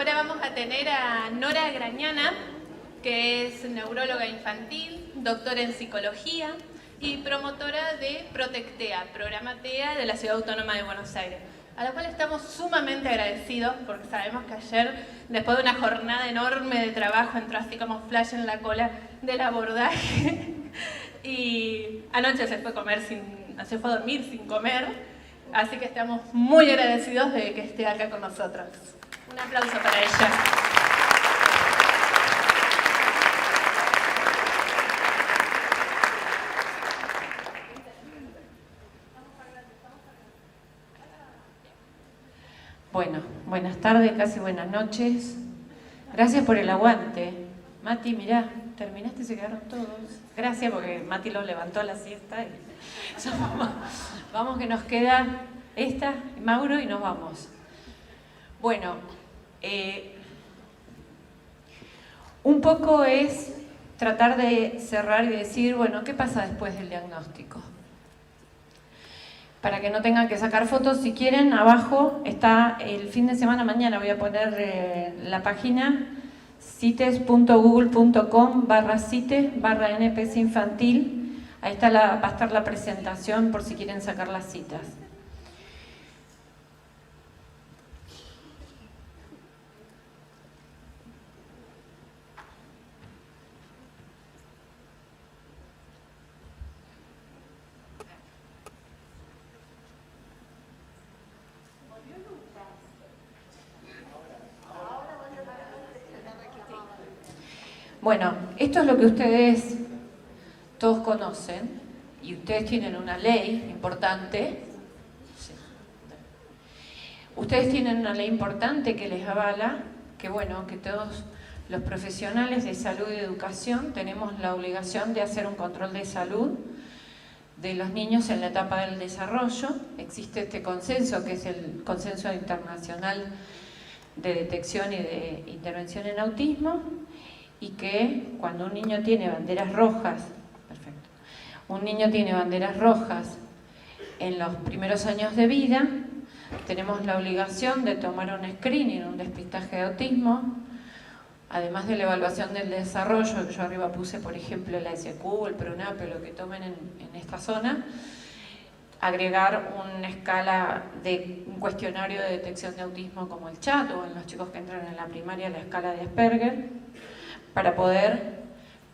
ahora vamos a tener a Nora Grañana, que es neuróloga infantil, doctora en psicología y promotora de Protectea, programa TEA de la Ciudad Autónoma de Buenos Aires, a la cual estamos sumamente agradecidos porque sabemos que ayer, después de una jornada enorme de trabajo, entró así como flash en la cola del abordaje y anoche se fue a dormir sin comer, así que estamos muy agradecidos de que esté acá con nosotros. Un aplauso para ella. Bueno, buenas tardes, casi buenas noches. Gracias por el aguante. Mati, mirá, terminaste, se quedaron todos. Gracias porque Mati los levantó a la siesta. Y... vamos que nos queda esta, Mauro, y nos vamos. Bueno, un poco es tratar de cerrar y decir, bueno, ¿qué pasa después del diagnóstico? Para que no tengan que sacar fotos, si quieren, abajo está el fin de semana, mañana voy a poner la página cites.google.com/CITES/NPS infantil. Ahí está va a estar la presentación por si quieren sacar las citas. Bueno, esto es lo que ustedes todos conocen y ustedes tienen una ley importante. Sí. Ustedes tienen una ley importante que les avala, que bueno, que todos los profesionales de salud y educación tenemos la obligación de hacer un control de salud de los niños en la etapa del desarrollo. Existe este consenso, que es el Consenso Internacional de Detección y de Intervención en Autismo, y que cuando un niño tiene banderas rojas, perfecto, un niño tiene banderas rojas en los primeros años de vida, tenemos la obligación de tomar un screening, un despistaje de autismo, además de la evaluación del desarrollo, que yo arriba puse, por ejemplo, la SQ, el PRONAPE, lo que tomen en esta zona, agregar una escala de un cuestionario de detección de autismo como el CHAT, o en los chicos que entran en la primaria la escala de Asperger, para poder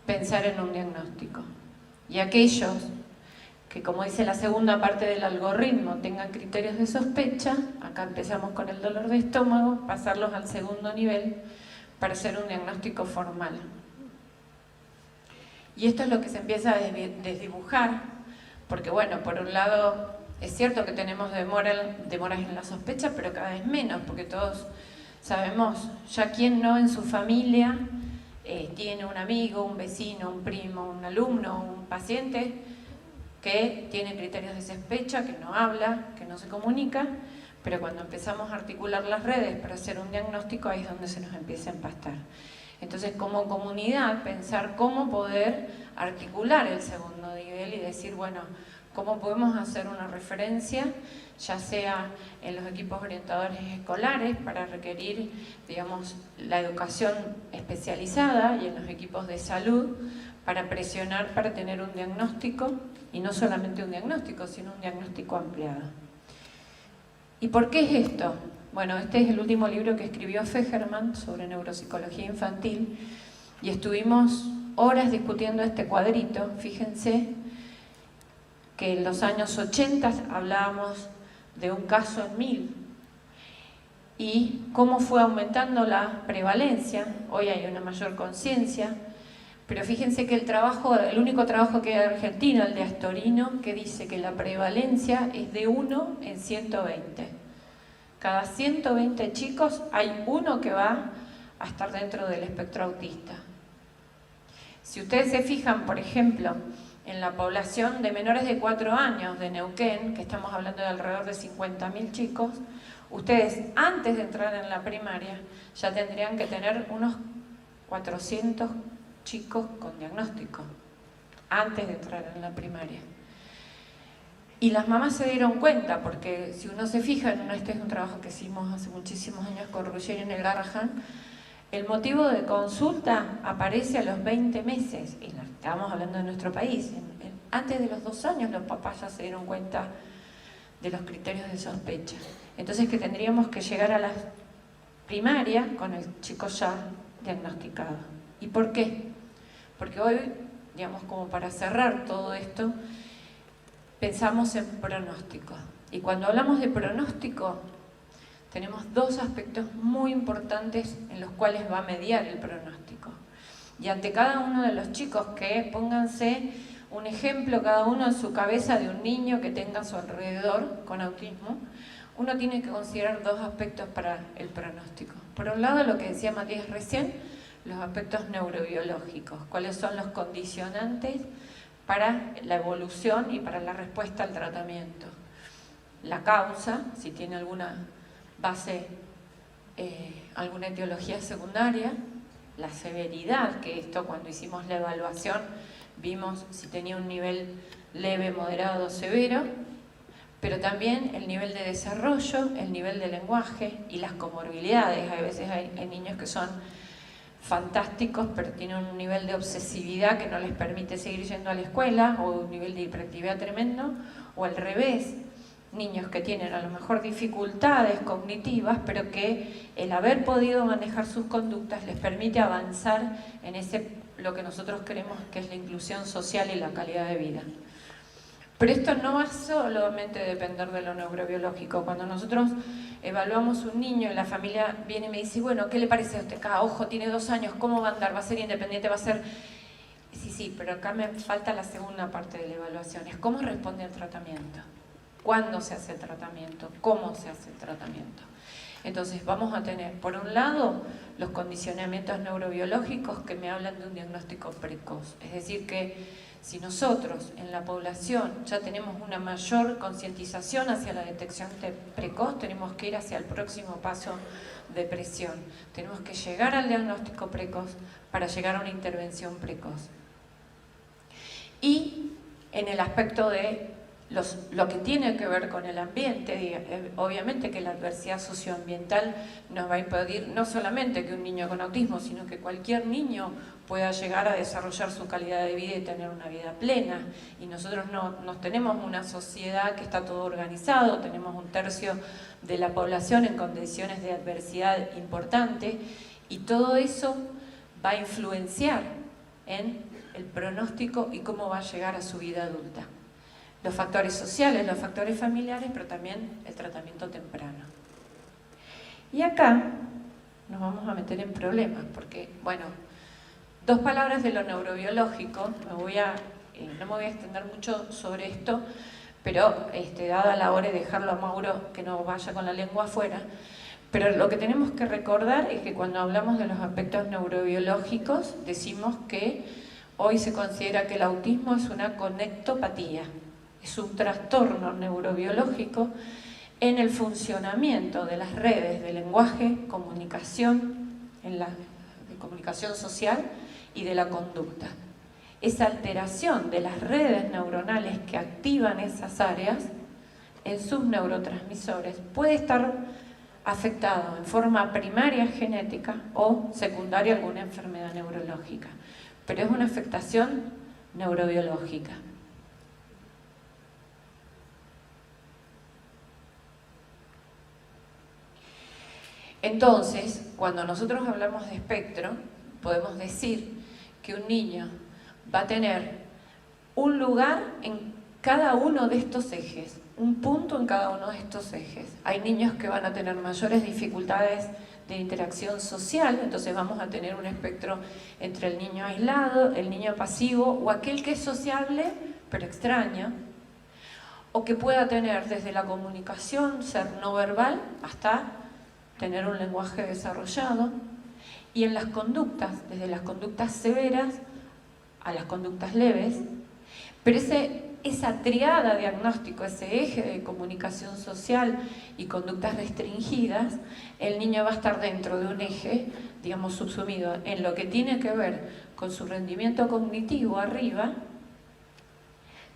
pensar en un diagnóstico. Y aquellos que, como dice la segunda parte del algoritmo, tengan criterios de sospecha, acá empezamos con el dolor de estómago, pasarlos al segundo nivel para hacer un diagnóstico formal. Y esto es lo que se empieza a desdibujar, porque bueno, por un lado es cierto que tenemos demoras en la sospecha, pero cada vez menos, porque todos sabemos ya quién no en su familia tiene un amigo, un vecino, un primo, un alumno, un paciente que tiene criterios de sospecha, que no habla, que no se comunica, pero cuando empezamos a articular las redes para hacer un diagnóstico, ahí es donde se nos empieza a empastar. Entonces, como comunidad, pensar cómo poder articular el segundo nivel y decir, bueno, cómo podemos hacer una referencia, ya sea en los equipos orientadores escolares para requerir, digamos, la educación especializada, y en los equipos de salud para presionar para tener un diagnóstico, y no solamente un diagnóstico, sino un diagnóstico ampliado. ¿Y por qué es esto? Bueno, este es el último libro que escribió Fejerman sobre neuropsicología infantil, y estuvimos horas discutiendo este cuadrito. Fíjense que en los años 80 hablábamos de un caso en 1000 y cómo fue aumentando la prevalencia. Hoy hay una mayor conciencia, pero fíjense que el único trabajo que hay en Argentina, el de Astorino, que dice que la prevalencia es de 1 en 120. Cada 120 chicos hay uno que va a estar dentro del espectro autista. Si ustedes se fijan, por ejemplo, en la población de menores de 4 años de Neuquén, que estamos hablando de alrededor de 50.000 chicos, ustedes antes de entrar en la primaria ya tendrían que tener unos 400 chicos con diagnóstico, antes de entrar en la primaria. Y las mamás se dieron cuenta, porque si uno se fija, este es un trabajo que hicimos hace muchísimos años con Ruggeri en el Garrahan, el motivo de consulta aparece a los 20 meses, y estábamos hablando de nuestro país. Antes de los 2 años los papás ya se dieron cuenta de los criterios de sospecha. Entonces que tendríamos que llegar a la primaria con el chico ya diagnosticado. ¿Y por qué? Porque hoy, digamos, como para cerrar todo esto, pensamos en pronóstico. Y cuando hablamos de pronóstico, tenemos 2 aspectos muy importantes en los cuales va a mediar el pronóstico. Y ante cada uno de los chicos, que pónganse un ejemplo cada uno en su cabeza de un niño que tenga a su alrededor con autismo, uno tiene que considerar 2 aspectos para el pronóstico. Por un lado, lo que decía Matías recién, los aspectos neurobiológicos, cuáles son los condicionantes para la evolución y para la respuesta al tratamiento. La causa, si tiene alguna base, alguna etiología secundaria, la severidad, que esto cuando hicimos la evaluación vimos si tenía un nivel leve, moderado o severo, pero también el nivel de desarrollo, el nivel de lenguaje y las comorbilidades. A veces hay niños que son fantásticos, pero tienen un nivel de obsesividad que no les permite seguir yendo a la escuela, o un nivel de hiperactividad tremendo, o al revés, niños que tienen a lo mejor dificultades cognitivas, pero que el haber podido manejar sus conductas les permite avanzar en lo que nosotros queremos que es la inclusión social y la calidad de vida. Pero esto no va solamente a depender de lo neurobiológico. Cuando nosotros evaluamos un niño y la familia viene y me dice, bueno, ¿qué le parece a usted? Cada ojo tiene 2 años, ¿cómo va a andar? ¿Va a ser independiente? ¿Va a ser...? Sí, pero acá me falta la segunda parte de la evaluación, es cómo responde al tratamiento. ¿Cuándo se hace el tratamiento? ¿Cómo se hace el tratamiento? Entonces vamos a tener, por un lado, los condicionamientos neurobiológicos que me hablan de un diagnóstico precoz. Es decir, que si nosotros en la población ya tenemos una mayor concientización hacia la detección precoz, tenemos que ir hacia el próximo paso de presión. Tenemos que llegar al diagnóstico precoz para llegar a una intervención precoz. Y en el aspecto de lo que tiene que ver con el ambiente, obviamente que la adversidad socioambiental nos va a impedir no solamente que un niño con autismo, sino que cualquier niño pueda llegar a desarrollar su calidad de vida y tener una vida plena. Y nosotros no tenemos una sociedad que está todo organizado, tenemos 1/3 de la población en condiciones de adversidad importante, y todo eso va a influenciar en el pronóstico y cómo va a llegar a su vida adulta. Los factores sociales, los factores familiares, pero también el tratamiento temprano. Y acá nos vamos a meter en problemas, porque, bueno, 2 palabras de lo neurobiológico, no me voy a extender mucho sobre esto, pero dada la hora de dejarlo a Mauro que no vaya con la lengua afuera, pero lo que tenemos que recordar es que cuando hablamos de los aspectos neurobiológicos, decimos que hoy se considera que el autismo es una conectopatía. Es un trastorno neurobiológico en el funcionamiento de las redes de lenguaje, comunicación, de comunicación social y de la conducta. Esa alteración de las redes neuronales que activan esas áreas en sus neurotransmisores puede estar afectado en forma primaria genética o secundaria alguna enfermedad neurológica, pero es una afectación neurobiológica. Entonces, cuando nosotros hablamos de espectro, podemos decir que un niño va a tener un lugar en cada uno de estos ejes, un punto en cada uno de estos ejes. Hay niños que van a tener mayores dificultades de interacción social, entonces vamos a tener un espectro entre el niño aislado, el niño pasivo o aquel que es sociable pero extraño, o que pueda tener desde la comunicación, ser no verbal, hasta tener un lenguaje desarrollado, y en las conductas, desde las conductas severas a las conductas leves, pero esa triada diagnóstico, ese eje de comunicación social y conductas restringidas, el niño va a estar dentro de un eje, digamos, subsumido en lo que tiene que ver con su rendimiento cognitivo arriba,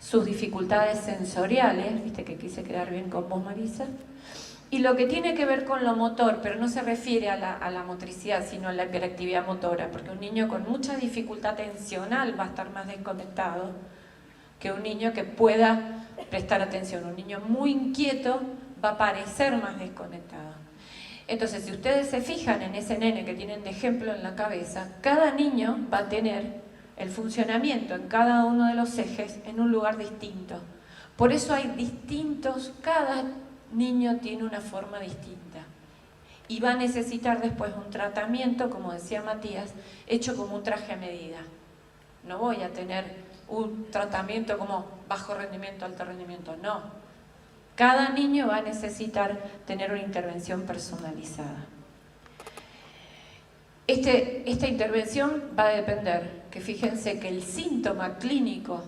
sus dificultades sensoriales, viste que quise quedar bien con vos, Marisa, y lo que tiene que ver con lo motor, pero no se refiere a la motricidad, sino a la hiperactividad motora, porque un niño con mucha dificultad atencional va a estar más desconectado que un niño que pueda prestar atención. Un niño muy inquieto va a parecer más desconectado. Entonces, si ustedes se fijan en ese nene que tienen de ejemplo en la cabeza, cada niño va a tener el funcionamiento en cada uno de los ejes en un lugar distinto. Por eso hay distintos, cada niño tiene una forma distinta. Y va a necesitar después un tratamiento, como decía Matías, hecho como un traje a medida. No voy a tener un tratamiento como bajo rendimiento, alto rendimiento, no. Cada niño va a necesitar tener una intervención personalizada. Esta intervención va a depender, que fíjense que el síntoma clínico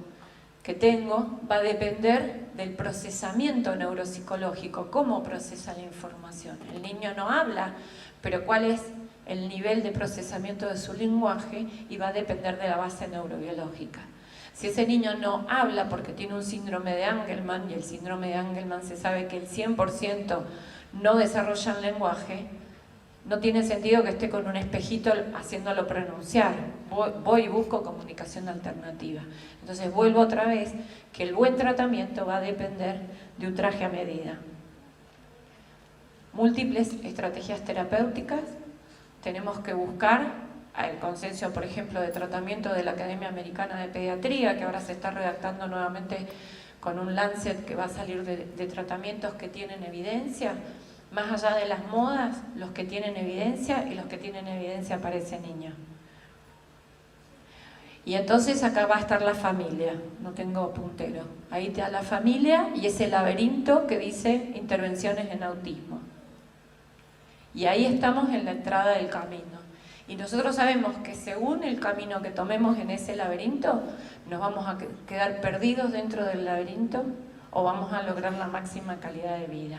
que tengo va a depender del procesamiento neuropsicológico, cómo procesa la información. El niño no habla, pero cuál es el nivel de procesamiento de su lenguaje y va a depender de la base neurobiológica. Si ese niño no habla porque tiene un síndrome de Angelman, y el síndrome de Angelman se sabe que el 100% no desarrolla el lenguaje, no tiene sentido que esté con un espejito haciéndolo pronunciar. Voy y busco comunicación alternativa. Entonces vuelvo otra vez que el buen tratamiento va a depender de un traje a medida. Múltiples estrategias terapéuticas. Tenemos que buscar el consenso, por ejemplo, de tratamiento de la Academia Americana de Pediatría, que ahora se está redactando nuevamente con un Lancet que va a salir de tratamientos que tienen evidencia. Más allá de las modas, los que tienen evidencia y los que tienen evidencia para ese niño. Y entonces acá va a estar la familia, no tengo puntero. Ahí está la familia y ese laberinto que dice intervenciones en autismo. Y ahí estamos en la entrada del camino. Y nosotros sabemos que según el camino que tomemos en ese laberinto, nos vamos a quedar perdidos dentro del laberinto o vamos a lograr la máxima calidad de vida.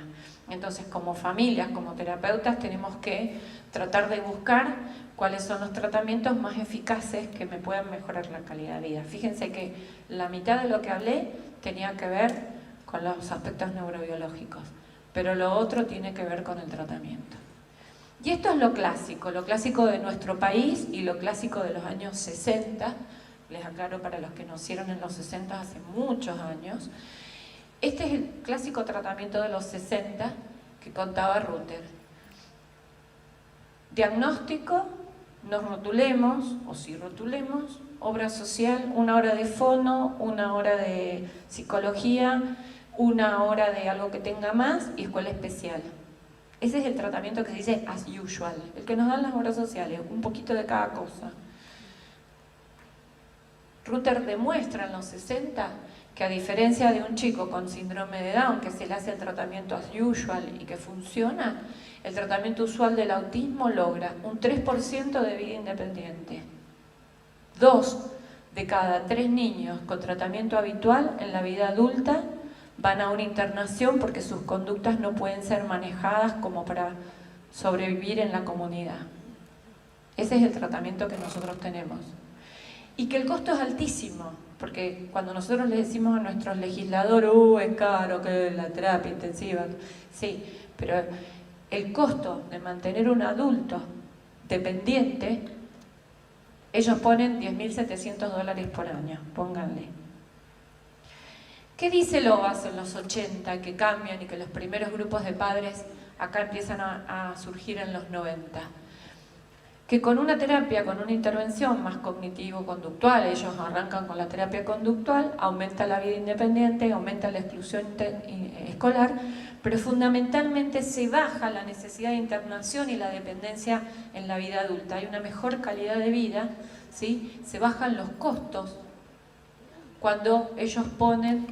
Entonces, como familias, como terapeutas, tenemos que tratar de buscar cuáles son los tratamientos más eficaces que me puedan mejorar la calidad de vida. Fíjense que la mitad de lo que hablé tenía que ver con los aspectos neurobiológicos, pero lo otro tiene que ver con el tratamiento. Y esto es lo clásico de nuestro país y lo clásico de los años 60, les aclaro para los que nacieron en los 60 hace muchos años. Este es el clásico tratamiento de los 60 que contaba Rutter. Diagnóstico, nos rotulemos, o si rotulemos, obra social, 1 hora de fono, 1 hora de psicología, 1 hora de algo que tenga más y escuela especial. Ese es el tratamiento que se dice as usual, el que nos dan las obras sociales, un poquito de cada cosa. Rutter demuestra en los 60 que a diferencia de un chico con síndrome de Down, que se le hace el tratamiento as usual y que funciona, el tratamiento usual del autismo logra un 3% de vida independiente. 2 de cada 3 niños con tratamiento habitual en la vida adulta van a una internación porque sus conductas no pueden ser manejadas como para sobrevivir en la comunidad. Ese es el tratamiento que nosotros tenemos. Y que el costo es altísimo, porque cuando nosotros le decimos a nuestros legisladores, es caro que la terapia intensiva, sí, pero el costo de mantener un adulto dependiente, ellos ponen $10.700 por año, pónganle. ¿Qué dice Lovas en los 80 que cambian y que los primeros grupos de padres acá empiezan a surgir en los 90? Que con una terapia, con una intervención más cognitivo-conductual, ellos arrancan con la terapia conductual, aumenta la vida independiente, aumenta la exclusión escolar, pero fundamentalmente se baja la necesidad de internación y la dependencia en la vida adulta. Hay una mejor calidad de vida, ¿sí? Se bajan los costos cuando ellos ponen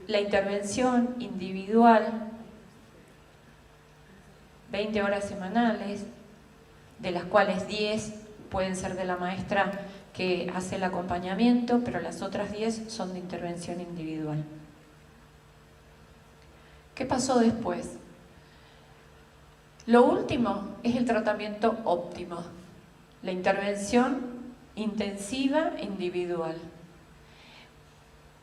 la intervención individual, 20 horas semanales, de las cuales 10 pueden ser de la maestra que hace el acompañamiento, pero las otras 10 son de intervención individual. ¿Qué pasó después? Lo último es el tratamiento óptimo, la intervención intensiva individual.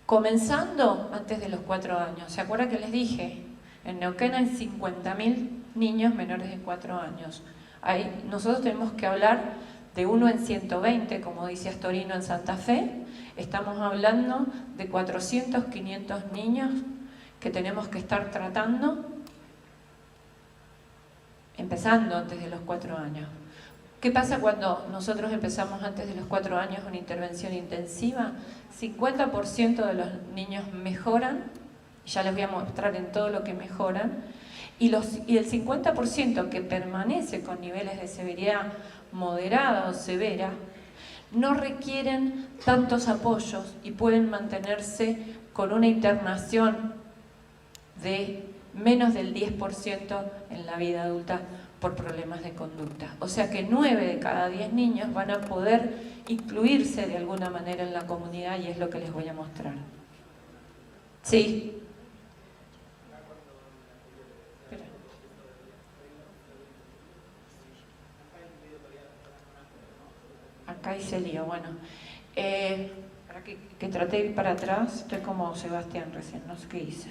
comenzando antes de los 4 años. ¿Se acuerdan que les dije? En Neuquén hay 50.000 niños menores de 4 años. Ahí nosotros tenemos que hablar de 1 en 120, como dice Astorino en Santa Fe. Estamos hablando de 400, 500 niños que tenemos que estar tratando, empezando antes de los 4 años. ¿Qué pasa cuando nosotros empezamos antes de los 4 años una intervención intensiva? 50% de los niños mejoran, ya les voy a mostrar en todo lo que mejoran, y el 50% que permanece con niveles de severidad moderada o severa, no requieren tantos apoyos y pueden mantenerse con una internación de menos del 10% en la vida adulta por problemas de conducta. O sea que 9 de cada 10 niños van a poder incluirse de alguna manera en la comunidad y es lo que les voy a mostrar. ¿Sí? Acá hice lío, bueno. Para que traté de ir para atrás, estoy como Sebastián recién, no sé qué hice.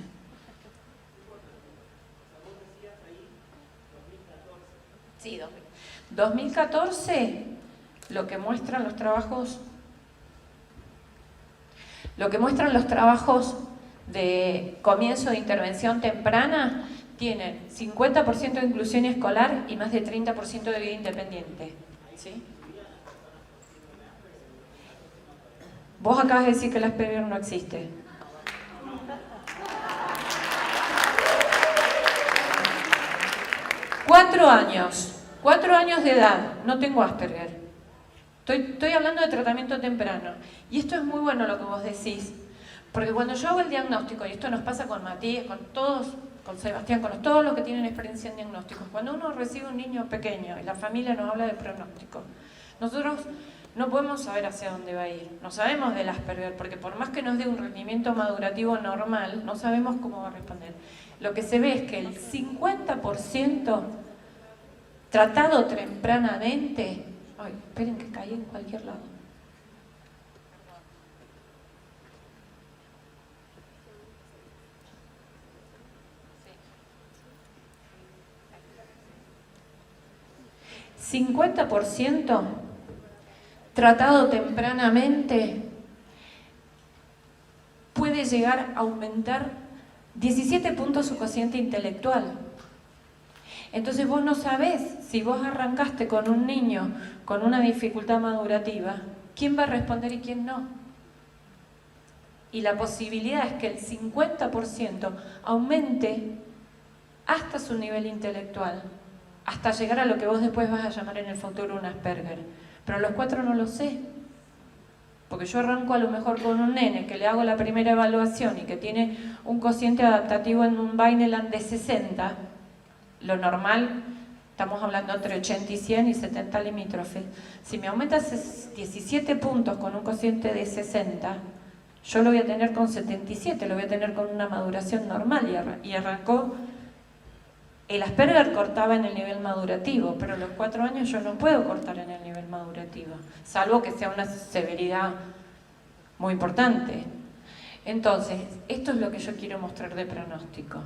Sí, 2014, lo que muestran los trabajos de comienzo de intervención temprana, tienen 50% de inclusión escolar y más de 30% de vida independiente. ¿Sí? Vos acabas de decir que el Asperger no existe. Cuatro años de edad, no tengo Asperger. Estoy hablando de tratamiento temprano. Y esto es muy bueno lo que vos decís, porque cuando yo hago el diagnóstico, y esto nos pasa con Matías, con todos, con Sebastián, con todos los que tienen experiencia en diagnósticos, cuando uno recibe un niño pequeño y la familia nos habla de pronóstico, nosotros no podemos saber hacia dónde va a ir. No sabemos del Asperger, porque por más que nos dé un rendimiento madurativo normal, no sabemos cómo va a responder. Lo que se ve es que el 50% tratado tempranamente... Ay, esperen que caí en cualquier lado. Sí. 50% tratado tempranamente puede llegar a aumentar 17 puntos su cociente intelectual. Entonces vos no sabés, si vos arrancaste con un niño con una dificultad madurativa, quién va a responder y quién no. Y la posibilidad es que el 50% aumente hasta su nivel intelectual, hasta llegar a lo que vos después vas a llamar en el futuro un Asperger. Pero a los 4 no lo sé. Porque yo arranco a lo mejor con un nene que le hago la primera evaluación y que tiene un cociente adaptativo en un Vineland de 60, lo normal, estamos hablando entre 80 y 100 y 70 limítrofes. Si me aumentas 17 puntos con un cociente de 60, yo lo voy a tener con 77, lo voy a tener con una maduración normal y arrancó. El Asperger cortaba en el nivel madurativo, pero a los 4 años yo no puedo cortar en el nivel madurativo, salvo que sea una severidad muy importante. Entonces, esto es lo que yo quiero mostrar de pronóstico.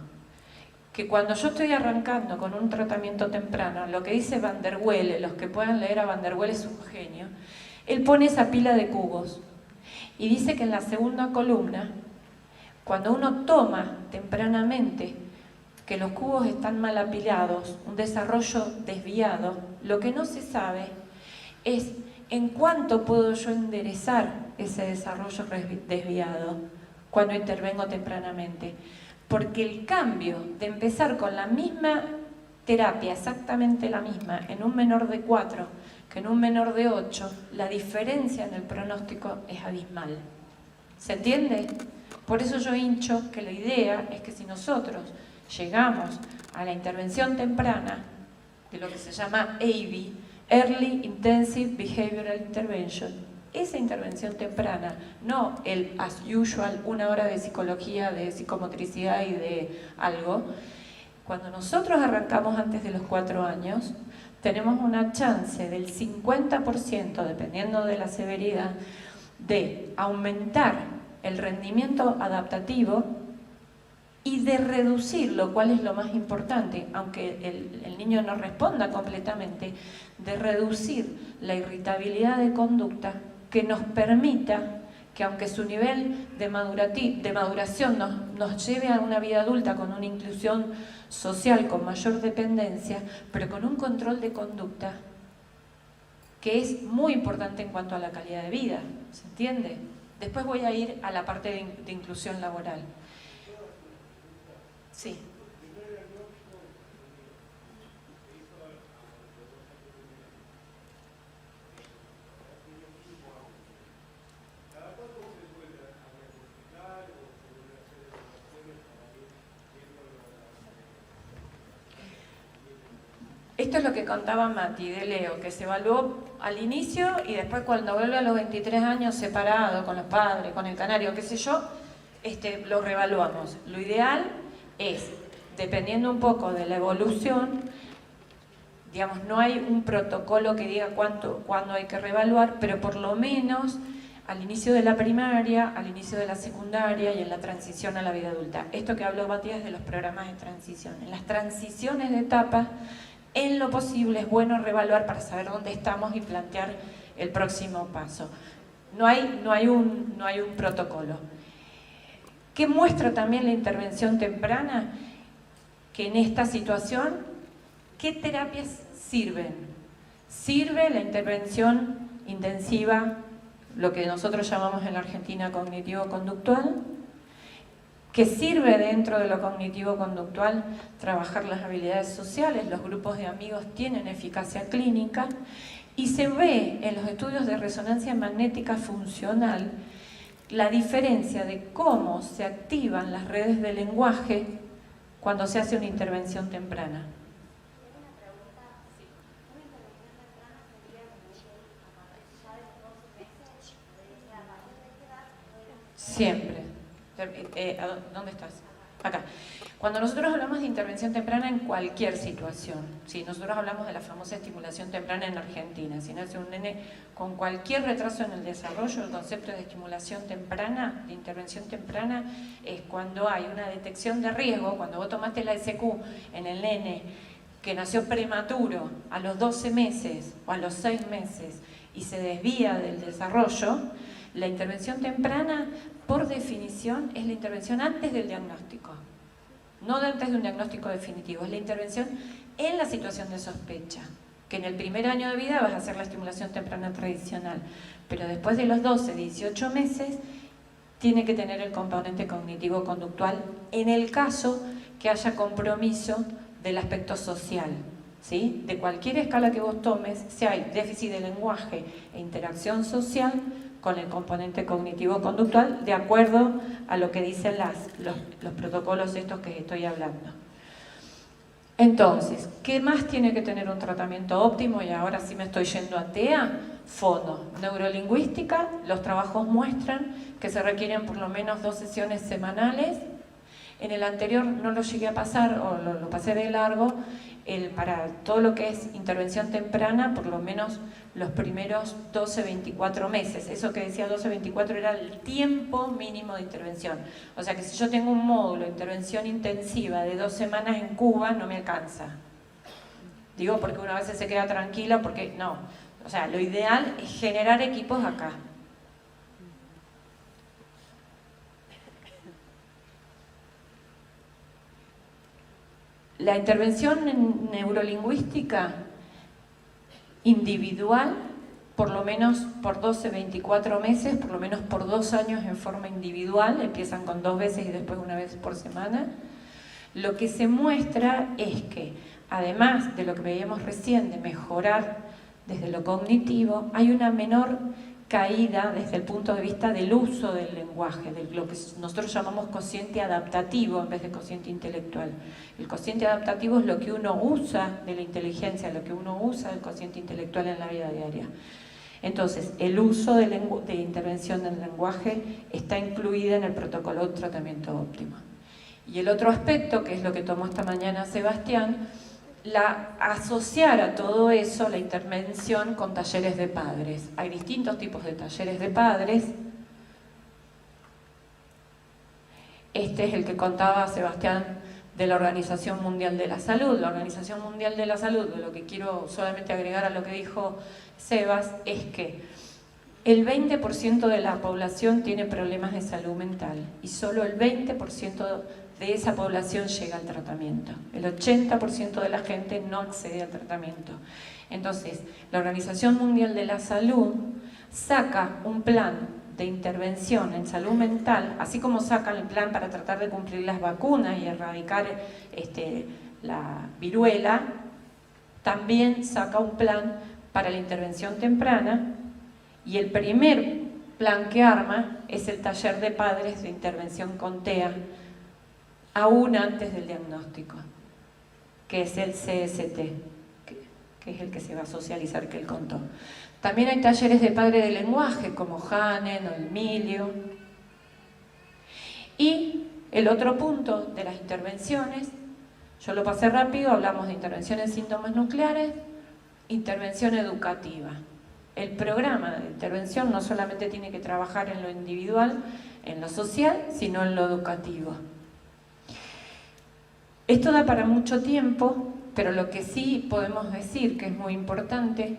Que cuando yo estoy arrancando con un tratamiento temprano, lo que dice Van der Welle, los que puedan leer a Van der Welle es un genio, él pone esa pila de cubos y dice que en la segunda columna, cuando uno toma tempranamente que los cubos están mal apilados, un desarrollo desviado, lo que no se sabe es en cuánto puedo yo enderezar ese desarrollo desviado cuando intervengo tempranamente. Porque el cambio de empezar con la misma terapia, exactamente la misma, en un menor de 4 que en un menor de 8, la diferencia en el pronóstico es abismal. ¿Se entiende? Por eso yo hincho que la idea es que si nosotros llegamos a la intervención temprana de lo que se llama ABI, Early Intensive Behavioral Intervention, esa intervención temprana, no el as usual, 1 hora de psicología, de psicomotricidad y de algo, cuando nosotros arrancamos antes de los 4 años, tenemos una chance del 50%, dependiendo de la severidad, de aumentar el rendimiento adaptativo y de reducir, lo cual es lo más importante, aunque el niño no responda completamente, de reducir la irritabilidad de conducta que nos permita que, aunque su nivel de maduración nos lleve a una vida adulta con una inclusión social, con mayor dependencia, pero con un control de conducta que es muy importante en cuanto a la calidad de vida, ¿se entiende? Después voy a ir a la parte de inclusión laboral. Sí. Esto es lo que contaba Mati de Leo, que se evaluó al inicio y después cuando vuelve a los 23 años separado, con los padres, con el canario, qué sé yo, lo reevaluamos. Lo ideal es, dependiendo un poco de la evolución, digamos, no hay un protocolo que diga cuándo hay que reevaluar, pero por lo menos al inicio de la primaria, al inicio de la secundaria y en la transición a la vida adulta. Esto que habló Matías de los programas de transición. En las transiciones de etapa, en lo posible es bueno reevaluar para saber dónde estamos y plantear el próximo paso. No hay un protocolo. ¿Qué muestra también la intervención temprana? Que en esta situación, ¿qué terapias sirven? Sirve la intervención intensiva, lo que nosotros llamamos en la Argentina cognitivo-conductual, que sirve dentro de lo cognitivo-conductual trabajar las habilidades sociales, los grupos de amigos tienen eficacia clínica, y se ve en los estudios de resonancia magnética funcional la diferencia de cómo se activan las redes de lenguaje cuando se hace una intervención temprana. Siempre. ¿Dónde estás? Acá. Cuando nosotros hablamos de intervención temprana en cualquier situación, ¿sí? Nosotros hablamos de la famosa estimulación temprana en Argentina. Si nace un nene con cualquier retraso en el desarrollo, el concepto de estimulación temprana, de intervención temprana, es cuando hay una detección de riesgo, cuando vos tomaste la SQ en el nene que nació prematuro a los 12 meses o a los 6 meses y se desvía del desarrollo. La intervención temprana, por definición, es la intervención antes del diagnóstico, no antes de un diagnóstico definitivo, es la intervención en la situación de sospecha, que en el primer año de vida vas a hacer la estimulación temprana tradicional, pero después de los 12, 18 meses, tiene que tener el componente cognitivo-conductual en el caso que haya compromiso del aspecto social, ¿sí? De cualquier escala que vos tomes, si hay déficit de lenguaje e interacción social, con el componente cognitivo-conductual, de acuerdo a lo que dicen los protocolos estos que estoy hablando. Entonces, ¿qué más tiene que tener un tratamiento óptimo? Y ahora sí me estoy yendo a TEA. Fono, neurolingüística, los trabajos muestran que se requieren por lo menos 2 sesiones semanales. En el anterior no lo llegué a pasar, o lo pasé de largo, para todo lo que es intervención temprana, por lo menos los primeros 12-24 meses. Eso que decía 12-24 era el tiempo mínimo de intervención. O sea que si yo tengo un módulo de intervención intensiva de 2 semanas en Cuba, no me alcanza. Digo porque una vez se queda tranquila, porque no. O sea, lo ideal es generar equipos acá. La intervención neurolingüística individual, por lo menos por 12-24 meses, por lo menos por 2 años en forma individual, empiezan con 2 veces y después 1 vez por semana. Lo que se muestra es que, además de lo que veíamos recién, de mejorar desde lo cognitivo, hay una menor caída desde el punto de vista del uso del lenguaje, de lo que nosotros llamamos cociente adaptativo en vez de cociente intelectual. El cociente adaptativo es lo que uno usa de la inteligencia, lo que uno usa del cociente intelectual en la vida diaria. Entonces, el uso de intervención del lenguaje está incluida en el protocolo de tratamiento óptimo. Y el otro aspecto, que es lo que tomó esta mañana Sebastián, asociar a todo eso la intervención con talleres de padres. Hay distintos tipos de talleres de padres. Este es el que contaba Sebastián de la Organización Mundial de la Salud. La Organización Mundial de la Salud, lo que quiero solamente agregar a lo que dijo Sebas, es que el 20% de la población tiene problemas de salud mental y solo el 20% de esa población llega al tratamiento. El 80% de la gente no accede al tratamiento. Entonces, la Organización Mundial de la Salud saca un plan de intervención en salud mental, así como sacan el plan para tratar de cumplir las vacunas y erradicar la viruela, también saca un plan para la intervención temprana, y el primer plan que arma es el taller de padres de intervención con TEA, aún antes del diagnóstico, que es el CST, que es el que se va a socializar, que él contó. También hay talleres de padre de lenguaje, como Hanen o Emilio. Y el otro punto de las intervenciones, yo lo pasé rápido, hablamos de intervención en síntomas nucleares, intervención educativa. El programa de intervención no solamente tiene que trabajar en lo individual, en lo social, sino en lo educativo. Esto da para mucho tiempo, pero lo que sí podemos decir que es muy importante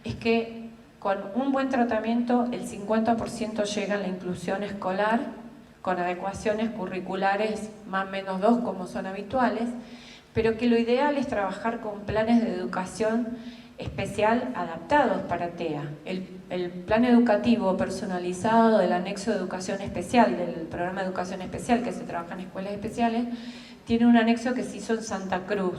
es que con un buen tratamiento el 50% llega a la inclusión escolar con adecuaciones curriculares más o menos 2 como son habituales, pero que lo ideal es trabajar con planes de educación especial adaptados para TEA. El plan educativo personalizado del anexo de educación especial, del programa de educación especial que se trabaja en escuelas especiales, tiene un anexo que se hizo en Santa Cruz.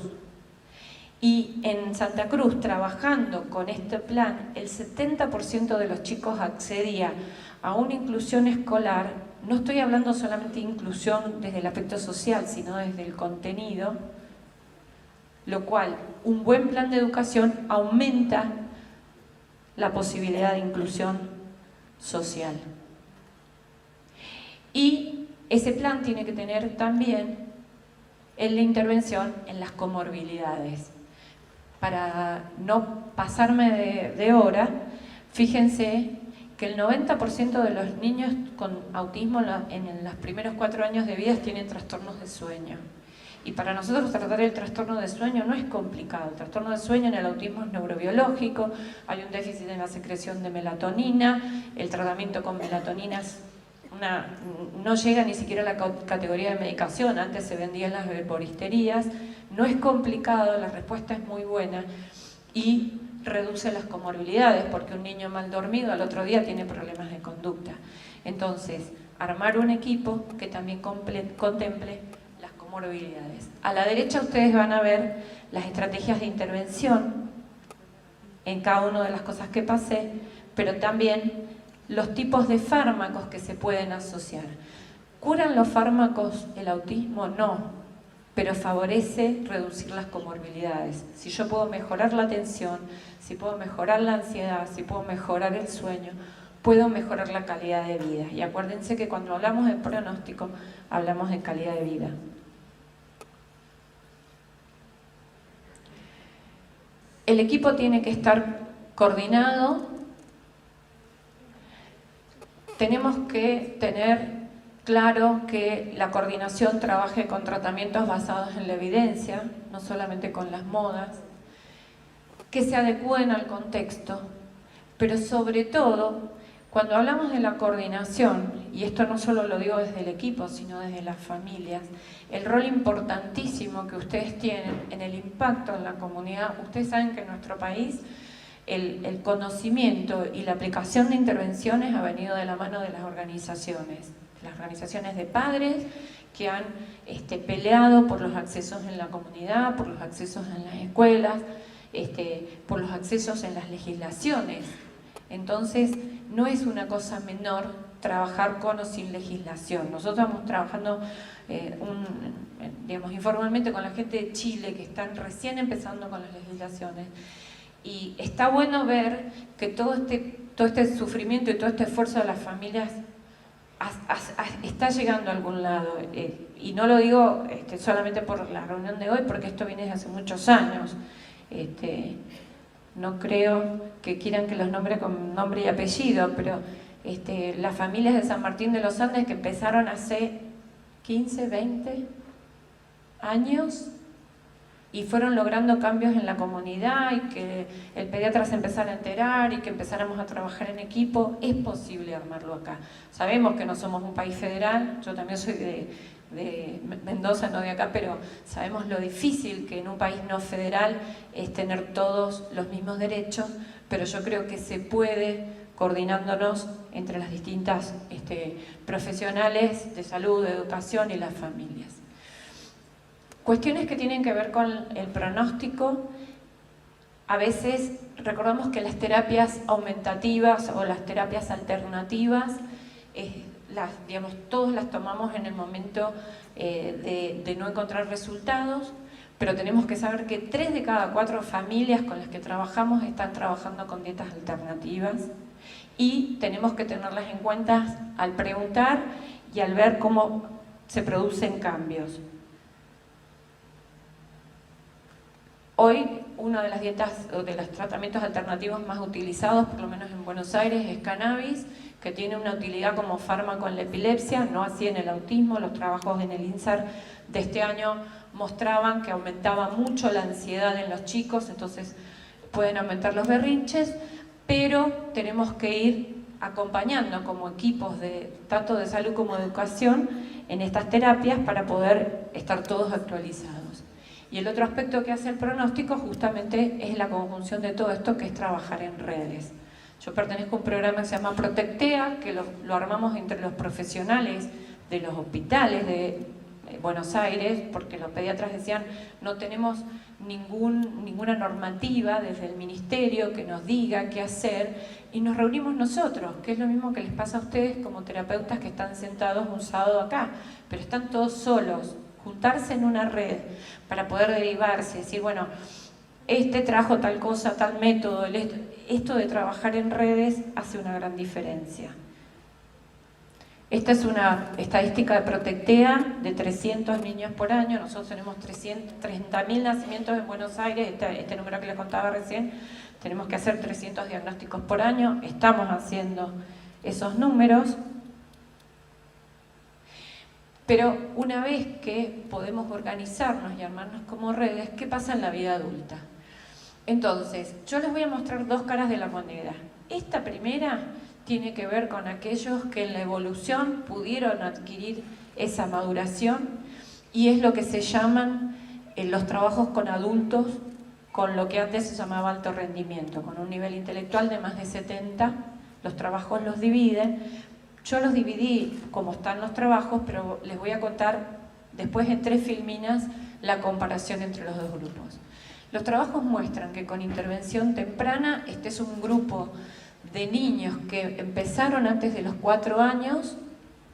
Y en Santa Cruz, trabajando con este plan, el 70% de los chicos accedía a una inclusión escolar. No estoy hablando solamente de inclusión desde el aspecto social, sino desde el contenido, lo cual, un buen plan de educación aumenta la posibilidad de inclusión social. Y ese plan tiene que tener también la intervención en las comorbilidades. Para no pasarme de hora, fíjense que el 90% de los niños con autismo en los primeros 4 años de vida tienen trastornos de sueño. Y para nosotros tratar el trastorno de sueño no es complicado. El trastorno de sueño en el autismo es neurobiológico, hay un déficit en la secreción de melatonina, el tratamiento con melatonina no llega ni siquiera a la categoría de medicación, antes se vendía en las herboristerías, no es complicado, la respuesta es muy buena y reduce las comorbilidades, porque un niño mal dormido al otro día tiene problemas de conducta. Entonces, armar un equipo que también contemple las comorbilidades. A la derecha ustedes van a ver las estrategias de intervención en cada una de las cosas que pasé, pero también los tipos de fármacos que se pueden asociar. ¿Curan los fármacos el autismo? No, pero favorece reducir las comorbilidades. Si yo puedo mejorar la atención, si puedo mejorar la ansiedad, si puedo mejorar el sueño, puedo mejorar la calidad de vida. Y acuérdense que cuando hablamos de pronóstico, hablamos de calidad de vida. El equipo tiene que estar coordinado. Tenemos que tener claro que la coordinación trabaje con tratamientos basados en la evidencia, no solamente con las modas, que se adecúen al contexto, pero sobre todo, cuando hablamos de la coordinación, y esto no solo lo digo desde el equipo, sino desde las familias, el rol importantísimo que ustedes tienen en el impacto en la comunidad. Ustedes saben que en nuestro país el conocimiento y la aplicación de intervenciones ha venido de la mano de las organizaciones de padres que han peleado por los accesos en la comunidad, por los accesos en las escuelas, por los accesos en las legislaciones. Entonces, no es una cosa menor trabajar con o sin legislación. Nosotros estamos trabajando informalmente con la gente de Chile que están recién empezando con las legislaciones. Y está bueno ver que todo este sufrimiento y todo este esfuerzo de las familias está llegando a algún lado. Y no lo digo solamente por la reunión de hoy, porque esto viene desde hace muchos años. No creo que quieran que los nombre con nombre y apellido, pero las familias de San Martín de los Andes que empezaron hace 15, 20 años y fueron logrando cambios en la comunidad y que el pediatra se empezara a enterar y que empezáramos a trabajar en equipo. Es posible armarlo acá. Sabemos que no somos un país federal, yo también soy de Mendoza, no de acá, pero sabemos lo difícil que en un país no federal es tener todos los mismos derechos, pero yo creo que se puede, coordinándonos entre las distintas profesionales de salud, de educación y las familias. Cuestiones que tienen que ver con el pronóstico. A veces recordamos que las terapias aumentativas o las terapias alternativas, todos las tomamos en el momento de no encontrar resultados, pero tenemos que saber que 3 de cada 4 familias con las que trabajamos están trabajando con dietas alternativas y tenemos que tenerlas en cuenta al preguntar y al ver cómo se producen cambios. Hoy, una de las dietas o de los tratamientos alternativos más utilizados, por lo menos en Buenos Aires, es cannabis, que tiene una utilidad como fármaco en la epilepsia, no así en el autismo. Los trabajos en el INSAR de este año mostraban que aumentaba mucho la ansiedad en los chicos, entonces pueden aumentar los berrinches, pero tenemos que ir acompañando como equipos tanto de salud como de educación en estas terapias para poder estar todos actualizados. Y el otro aspecto que hace el pronóstico justamente es la conjunción de todo esto, que es trabajar en redes. Yo pertenezco a un programa que se llama Protectea, que lo armamos entre los profesionales de los hospitales de Buenos Aires, porque los pediatras decían no tenemos ninguna normativa desde el ministerio que nos diga qué hacer, y nos reunimos nosotros, que es lo mismo que les pasa a ustedes como terapeutas que están sentados un sábado acá, pero están todos solos. Juntarse en una red para poder derivarse, decir, bueno, trajo tal cosa, tal método, esto de trabajar en redes hace una gran diferencia. Esta es una estadística de Protectea de 300 niños por año. Nosotros tenemos 30.000 nacimientos en Buenos Aires, este número que les contaba recién. Tenemos que hacer 300 diagnósticos por año, estamos haciendo esos números. Pero una vez que podemos organizarnos y armarnos como redes, ¿qué pasa en la vida adulta? Entonces, yo les voy a mostrar 2 caras de la moneda. Esta primera tiene que ver con aquellos que en la evolución pudieron adquirir esa maduración y es lo que se llaman los trabajos con adultos, con lo que antes se llamaba alto rendimiento, con un nivel intelectual de más de 70. Los trabajos los dividen. Yo los dividí como están los trabajos, pero les voy a contar después en 3 filminas la comparación entre los 2 grupos. Los trabajos muestran que con intervención temprana, este es un grupo de niños que empezaron antes de los 4 años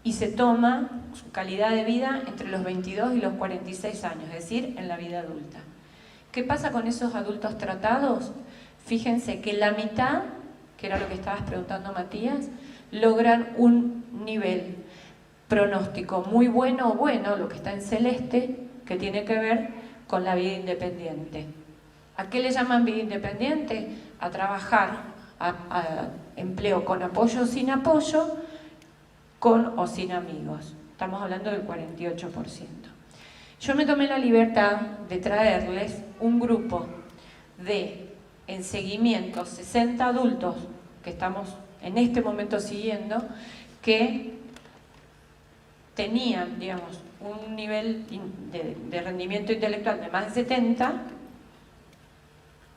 y se toma su calidad de vida entre los 22 y los 46 años, es decir, en la vida adulta. ¿Qué pasa con esos adultos tratados? Fíjense que la mitad, que era lo que estabas preguntando Matías, logran un nivel pronóstico muy bueno o bueno, lo que está en celeste, que tiene que ver con la vida independiente. ¿A qué le llaman vida independiente? A trabajar, a empleo con apoyo o sin apoyo, con o sin amigos. Estamos hablando del 48%. Yo me tomé la libertad de traerles un grupo en seguimiento, 60 adultos que estamos en este momento siguiendo, que tenían, digamos, un nivel de rendimiento intelectual de más de 70,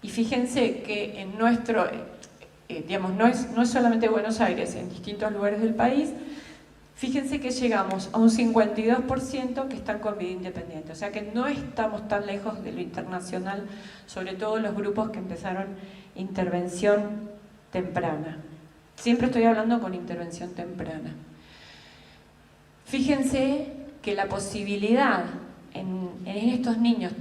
y fíjense que en nuestro, digamos, no es solamente Buenos Aires, en distintos lugares del país, fíjense que llegamos a un 52% que están con vida independiente, o sea que no estamos tan lejos de lo internacional, sobre todo los grupos que empezaron intervención temprana. Siempre estoy hablando con intervención temprana. Fíjense que la posibilidad en estos niños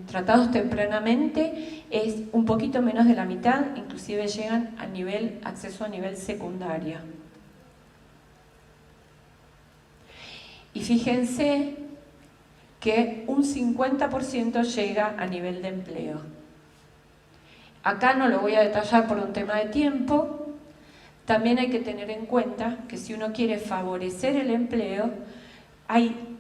tratados tempranamente es un poquito menos de la mitad, inclusive llegan a acceso a nivel secundario. Y fíjense que un 50% llega a nivel de empleo. Acá no lo voy a detallar por un tema de tiempo. También hay que tener en cuenta que si uno quiere favorecer el empleo, hay,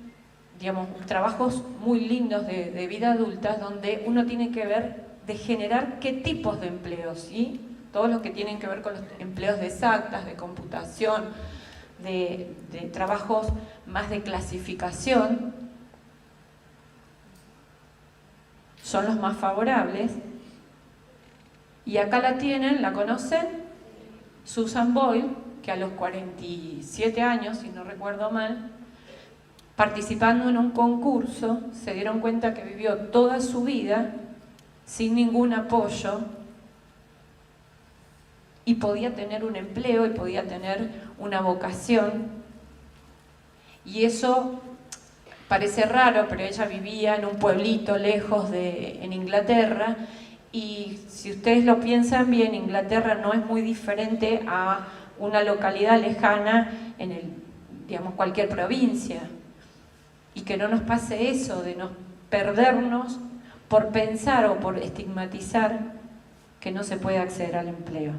digamos, trabajos muy lindos de vida adulta donde uno tiene que ver de generar qué tipos de empleos, ¿sí? Todos los que tienen que ver con los empleos de exactas, de computación, de trabajos más de clasificación, son los más favorables. Y acá la tienen, la conocen, Susan Boyle, que a los 47 años, si no recuerdo mal, participando en un concurso, se dieron cuenta que vivió toda su vida sin ningún apoyo y podía tener un empleo y podía tener una vocación. Y eso parece raro, pero ella vivía en un pueblito lejos en Inglaterra, y si ustedes lo piensan bien, Inglaterra no es muy diferente a una localidad lejana en digamos, cualquier provincia. Y que no nos pase eso de no perdernos por pensar o por estigmatizar que no se puede acceder al empleo.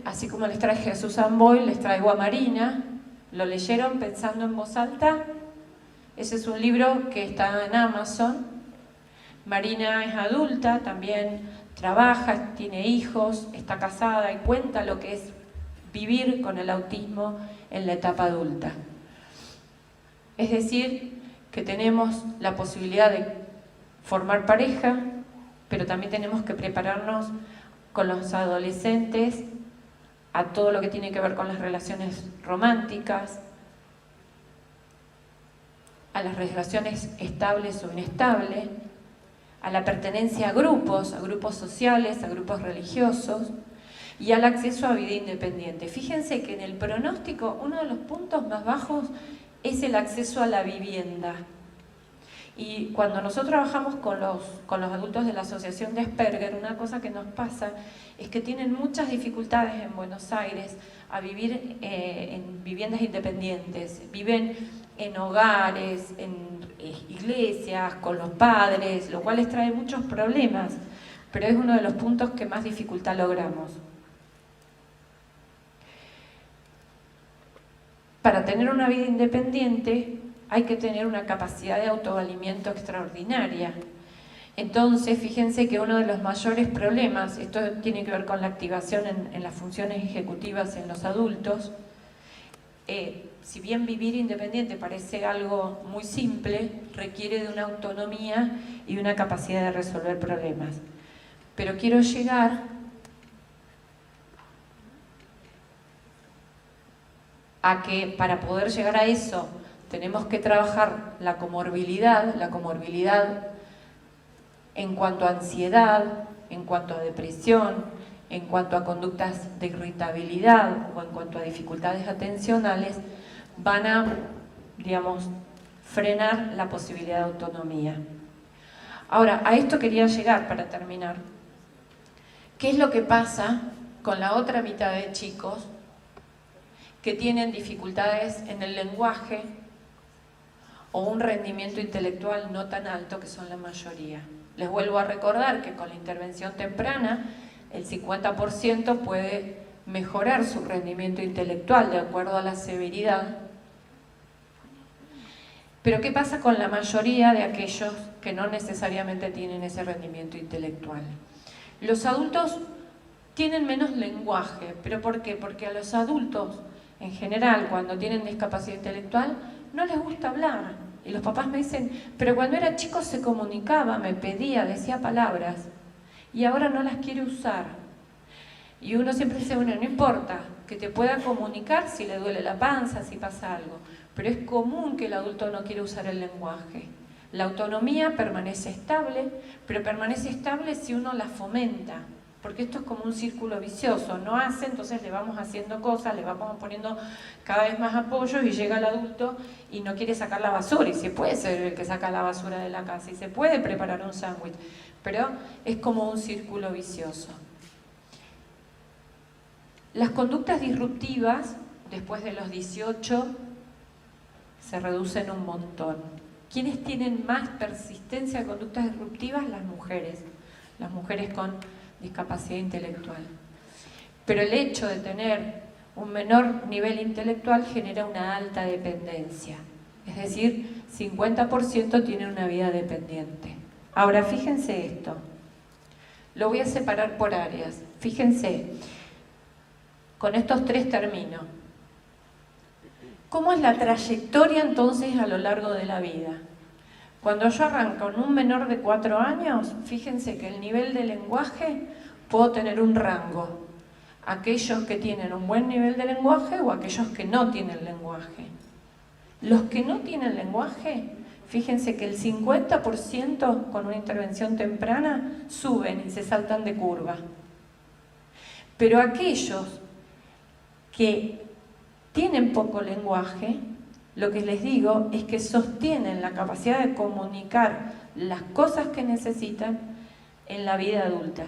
Así como les traje a Susan Boyle, les traigo a Marina. ¿Lo leyeron pensando en voz alta? Ese es un libro que está en Amazon. Marina es adulta, también trabaja, tiene hijos, está casada y cuenta lo que es vivir con el autismo en la etapa adulta. Es decir, que tenemos la posibilidad de formar pareja, pero también tenemos que prepararnos con los adolescentes a todo lo que tiene que ver con las relaciones románticas, a las relaciones estables o inestables, a la pertenencia a grupos sociales, a grupos religiosos y al acceso a vida independiente. Fíjense que en el pronóstico uno de los puntos más bajos es el acceso a la vivienda. Y cuando nosotros trabajamos con los adultos de la Asociación de Asperger, una cosa que nos pasa es que tienen muchas dificultades en Buenos Aires a vivir en viviendas independientes. Viven en hogares, en iglesias, con los padres, lo cual les trae muchos problemas, pero es uno de los puntos que más dificultad logramos. Para tener una vida independiente hay que tener una capacidad de autovalimiento extraordinaria. Entonces, fíjense que uno de los mayores problemas, esto tiene que ver con la activación en las funciones ejecutivas en los adultos, si bien vivir independiente parece algo muy simple, requiere de una autonomía y una capacidad de resolver problemas. Pero quiero llegar a que para poder llegar a eso tenemos que trabajar la comorbilidad en cuanto a ansiedad, en cuanto a depresión, en cuanto a conductas de irritabilidad o en cuanto a dificultades atencionales, van a, digamos, frenar la posibilidad de autonomía. Ahora, a esto quería llegar para terminar. ¿Qué es lo que pasa con la otra mitad de chicos que tienen dificultades en el lenguaje o un rendimiento intelectual no tan alto, que son la mayoría? Les vuelvo a recordar que con la intervención temprana el 50% puede mejorar su rendimiento intelectual de acuerdo a la severidad. Pero ¿qué pasa con la mayoría de aquellos que no necesariamente tienen ese rendimiento intelectual? Los adultos tienen menos lenguaje, ¿pero por qué? Porque a los adultos, en general, cuando tienen discapacidad intelectual, no les gusta hablar. Y los papás me dicen, pero cuando era chico se comunicaba, me pedía, decía palabras, y ahora no las quiere usar. Y uno siempre dice, bueno, no importa, que te pueda comunicar si le duele la panza, si pasa algo. Pero es común que el adulto no quiera usar el lenguaje. La autonomía permanece estable, pero permanece estable si uno la fomenta. Porque esto es como un círculo vicioso, no hace, entonces le vamos haciendo cosas, le vamos poniendo cada vez más apoyos y llega el adulto y no quiere sacar la basura, y se puede ser el que saca la basura de la casa y se puede preparar un sándwich, pero es como un círculo vicioso. Las conductas disruptivas, después de los 18, se reducen un montón. ¿Quiénes tienen más persistencia de conductas disruptivas? Las mujeres con discapacidad intelectual. Pero el hecho de tener un menor nivel intelectual genera una alta dependencia. Es decir, 50% tienen una vida dependiente. Ahora, fíjense esto. Lo voy a separar por áreas. Fíjense, con estos tres termino. ¿Cómo es la trayectoria entonces a lo largo de la vida? Cuando yo arranco con un menor de 4 años, fíjense que el nivel de lenguaje puedo tener un rango. Aquellos que tienen un buen nivel de lenguaje o aquellos que no tienen lenguaje. Los que no tienen lenguaje, fíjense que el 50% con una intervención temprana suben y se saltan de curva. Pero aquellos que tienen poco lenguaje, lo que les digo es que sostienen la capacidad de comunicar las cosas que necesitan en la vida adulta.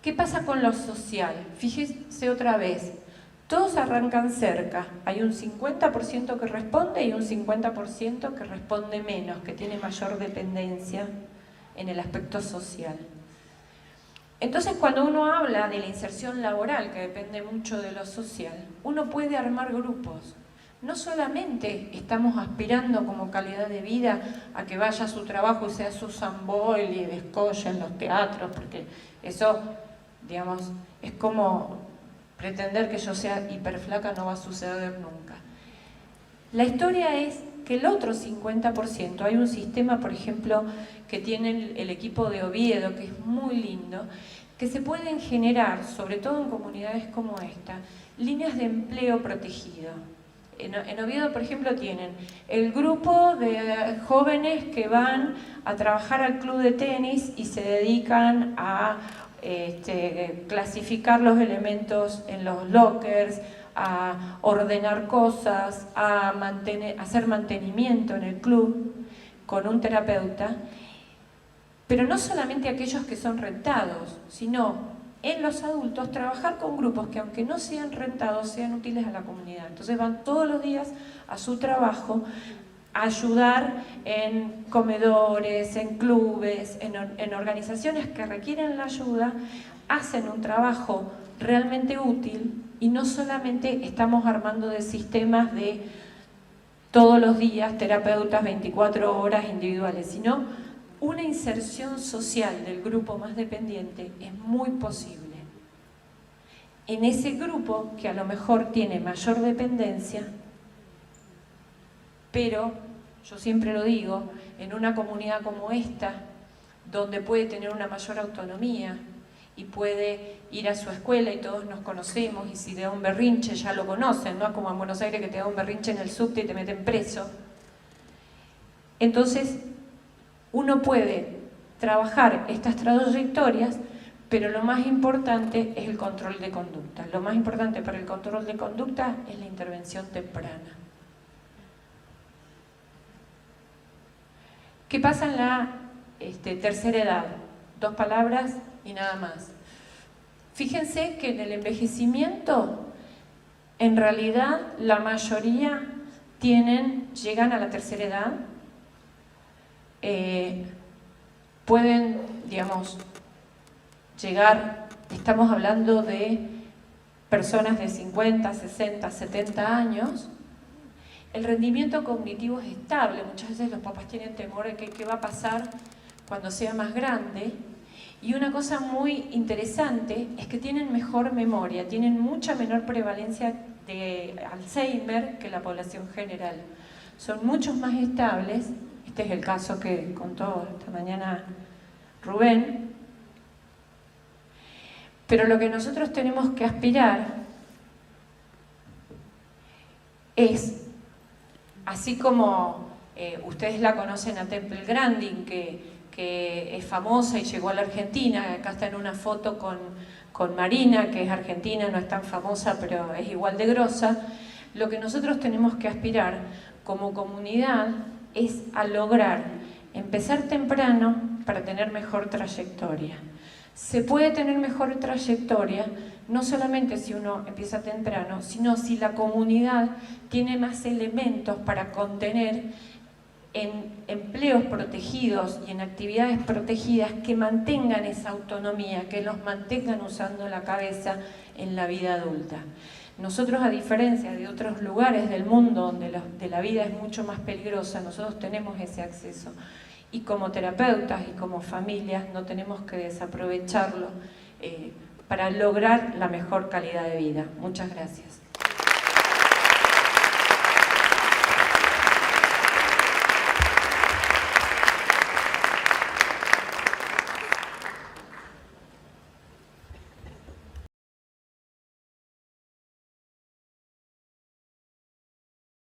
¿Qué pasa con lo social? Fíjense otra vez, todos arrancan cerca, hay un 50% que responde y un 50% que responde menos, que tiene mayor dependencia en el aspecto social. Entonces, cuando uno habla de la inserción laboral, que depende mucho de lo social, uno puede armar grupos. No solamente estamos aspirando como calidad de vida a que vaya a su trabajo y sea Susan Boyle y descolle en los teatros, porque eso, digamos, es como pretender que yo sea hiperflaca, no va a suceder nunca. La historia es que el otro 50%, hay un sistema, por ejemplo, que tiene el equipo de Oviedo, que es muy lindo, que se pueden generar, sobre todo en comunidades como esta, líneas de empleo protegido. En Oviedo, por ejemplo, tienen el grupo de jóvenes que van a trabajar al club de tenis y se dedican a clasificar los elementos en los lockers, a ordenar cosas, a hacer mantenimiento en el club con un terapeuta, pero no solamente aquellos que son rentados, sino en los adultos trabajar con grupos que aunque no sean rentados, sean útiles a la comunidad. Entonces van todos los días a su trabajo a ayudar en comedores, en clubes, en organizaciones que requieren la ayuda, hacen un trabajo realmente útil y no solamente estamos armando de sistemas de todos los días terapeutas 24 horas individuales, sino una inserción social del grupo más dependiente es muy posible. En ese grupo que a lo mejor tiene mayor dependencia, pero yo siempre lo digo, en una comunidad como esta, donde puede tener una mayor autonomía y puede ir a su escuela y todos nos conocemos y si te da un berrinche ya lo conocen, no es como en Buenos Aires que te da un berrinche en el subte y te meten preso. Entonces, uno puede trabajar estas trayectorias, pero lo más importante es el control de conducta. Lo más importante para el control de conducta es la intervención temprana. ¿Qué pasa en la tercera edad? 2 palabras y nada más. Fíjense que en el envejecimiento, en realidad, la mayoría llegan a la tercera edad, pueden, digamos, llegar, estamos hablando de personas de 50, 60, 70 años, el rendimiento cognitivo es estable. Muchas veces los papás tienen temor de qué va a pasar cuando sea más grande. Y una cosa muy interesante es que tienen mejor memoria, tienen mucha menor prevalencia de Alzheimer que la población general. Son muchos más estables. Este es el caso que contó esta mañana Rubén. Pero lo que nosotros tenemos que aspirar es, así como ustedes la conocen a Temple Grandin, que es famosa y llegó a la Argentina, acá está en una foto con Marina, que es argentina, no es tan famosa, pero es igual de grosa. Lo que nosotros tenemos que aspirar como comunidad es a lograr empezar temprano para tener mejor trayectoria. Se puede tener mejor trayectoria no solamente si uno empieza temprano, sino si la comunidad tiene más elementos para contener en empleos protegidos y en actividades protegidas que mantengan esa autonomía, que los mantengan usando la cabeza en la vida adulta. Nosotros, a diferencia de otros lugares del mundo donde la vida es mucho más peligrosa, nosotros tenemos ese acceso. Y como terapeutas y como familias no tenemos que desaprovecharlo para lograr la mejor calidad de vida. Muchas gracias.